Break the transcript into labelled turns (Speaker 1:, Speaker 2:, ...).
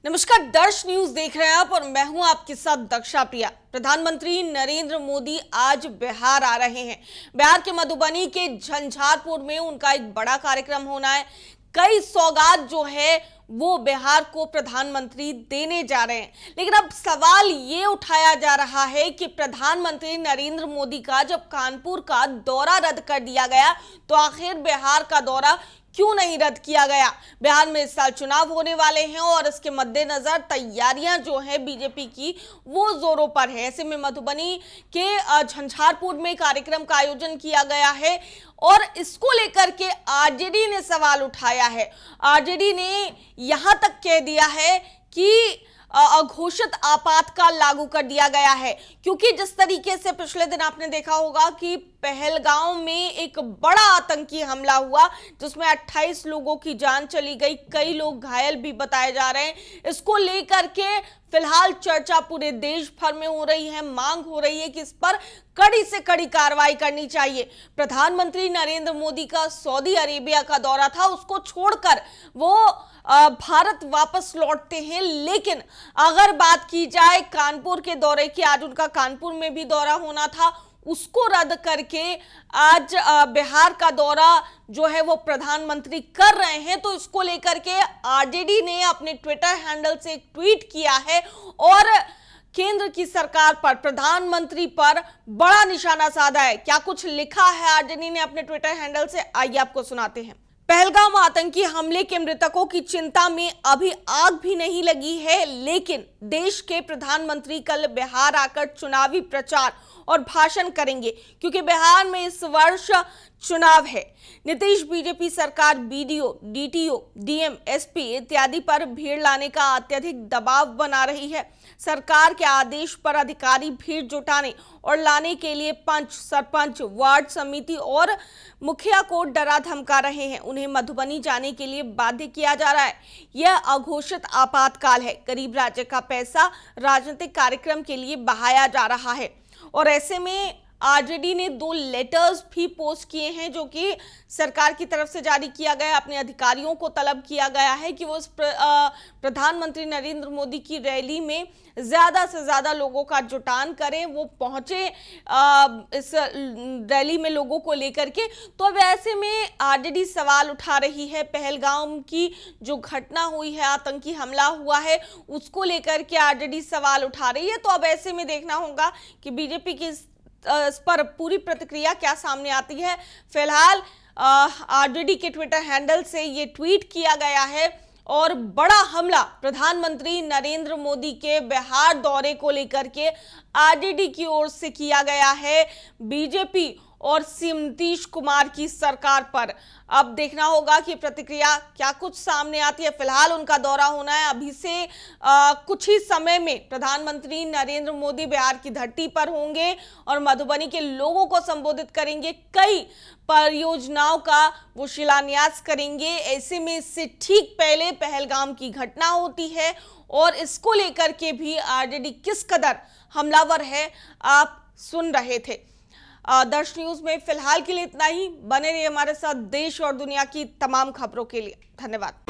Speaker 1: नमस्कार, दर्श न्यूज देख रहे हैं आप और मैं हूं आपके साथ दक्षा प्रिया। प्रधानमंत्री नरेंद्र मोदी आज बिहार आ रहे हैं। बिहार के मधुबनी के झंझारपुर में उनका एक बड़ा कार्यक्रम होना है। कई सौगात जो है वो बिहार को प्रधानमंत्री देने जा रहे हैं। लेकिन अब सवाल ये उठाया जा रहा है कि प्रधानमंत्री नरेंद्र मोदी का जब कानपुर का दौरा रद्द कर दिया गया तो आखिर बिहार का दौरा क्यों नहीं रद्द किया गया। बिहार में इस साल चुनाव होने वाले हैं और इसके मद्देनजर तैयारियां जो है बीजेपी की वो जोरों पर है। ऐसे में मधुबनी के झंझारपुर में कार्यक्रम का आयोजन किया गया है और इसको लेकर के आरजेडी ने सवाल उठाया है। आरजेडी ने यहां तक कह दिया है कि अघोषित आपातकाल लागू कर दिया गया है, क्योंकि जिस तरीके से पिछले दिन आपने देखा होगा कि पहलगांव में एक बड़ा आतंकी हमला हुआ जिसमें 28 लोगों की जान चली गई, कई लोग घायल भी बताए जा रहे हैं। इसको लेकर के फिलहाल चर्चा पूरे देश भर में हो रही है। मांग हो रही है कि इस पर कड़ी से कड़ी कार्रवाई करनी चाहिए। प्रधानमंत्री नरेंद्र मोदी का सऊदी अरेबिया का दौरा था, उसको छोड़कर वो भारत वापस लौटते हैं। लेकिन अगर बात की जाए कानपुर के दौरे की, आज उनका कानपुर में भी दौरा होना था, उसको रद्द करके आज बिहार का दौरा जो है वो प्रधानमंत्री कर रहे हैं। तो इसको लेकर के आरजेडी ने अपने ट्विटर हैंडल से एक ट्वीट किया है और केंद्र की सरकार पर, प्रधानमंत्री पर बड़ा निशाना साधा है। क्या कुछ लिखा है आरजेडी ने अपने ट्विटर हैंडल से, आइए आपको सुनाते हैं। पहलगाम आतंकी हमले के मृतकों की चिंता में अभी आग भी नहीं लगी है, लेकिन देश के प्रधानमंत्री कल बिहार आकर चुनावी प्रचार और भाषण करेंगे, क्योंकि बिहार में इस वर्ष चुनाव है। नीतीश बीजेपी सरकार बीडीओ, डीटीओ, डीएम, एसपी इत्यादि पर भीड़ लाने का अत्यधिक दबाव बना रही है। सरकार के आदेश पर अधिकारी भीड़ जुटाने और लाने के लिए पंच, सरपंच, वार्ड समिति और मुखिया को डरा धमका रहे हैं। उन्हें मधुबनी जाने के लिए बाध्य किया जा रहा है। यह अघोषित आपातकाल है। गरीब राज्य का पैसा राजनीतिक कार्यक्रम के लिए बहाया जा रहा है और ऐसे में आरजेडी ने 2 लेटर्स भी पोस्ट किए हैं जो कि सरकार की तरफ से जारी किया गया। अपने अधिकारियों को तलब किया गया है कि वो प्रधानमंत्री नरेंद्र मोदी की रैली में ज्यादा से ज्यादा लोगों का जुटान करें, वो पहुंचे इस रैली में लोगों को लेकर के। तो अब ऐसे में आरजेडी सवाल उठा रही है। पहलगाम की जो घटना हुई है, आतंकी हमला हुआ है, उसको लेकर के आरजेडी सवाल उठा रही है। तो अब ऐसे में देखना होगा कि बीजेपी की इस पर पूरी प्रतिक्रिया क्या सामने आती है। फिलहाल आरजेडी के ट्विटर हैंडल से ये ट्वीट किया गया है और बड़ा हमला प्रधानमंत्री नरेंद्र मोदी के बिहार दौरे को लेकर के आरजेडी की ओर से किया गया है बीजेपी और नीतीश कुमार की सरकार पर। अब देखना होगा कि प्रतिक्रिया क्या कुछ सामने आती है। फिलहाल उनका दौरा होना है। अभी से कुछ ही समय में प्रधानमंत्री नरेंद्र मोदी बिहार की धरती पर होंगे और मधुबनी के लोगों को संबोधित करेंगे। कई परियोजनाओं का वो शिलान्यास करेंगे। ऐसे में इससे ठीक पहले पहलगाम की घटना होती है और इसको लेकर के भी आरजेडी किस कदर हमलावर है आप सुन रहे थे। दर्श न्यूज में फिलहाल के लिए इतना ही। बने रहिए हमारे साथ देश और दुनिया की तमाम खबरों के लिए। धन्यवाद।